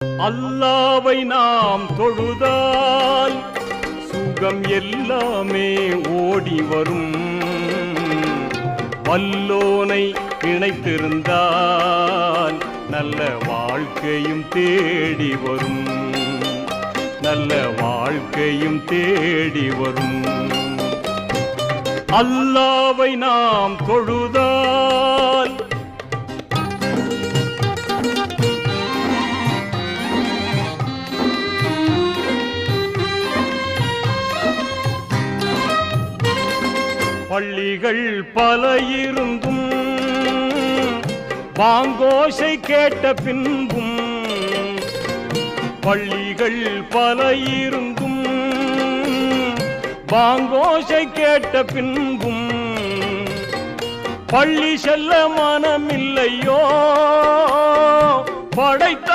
அல்லாவை நாம் தொழுதால் சுகம் எல்லாமே ஓடி வரும். வல்லோனை இணைத்திருந்தால் நல்ல வாழ்க்கையும் தேடி வரும். நல்ல வாழ்க்கையும் தேடி வரும். அல்லாவை நாம் தொழுதால் பள்ளிகள் பல இருந்தும் பாங்கோசை கேட்ட பின்பும், பள்ளிகள் பல இருந்தும் பாங்கோசை கேட்ட பின்பும், பள்ளி செல்ல மனமில்லையோ படைத்த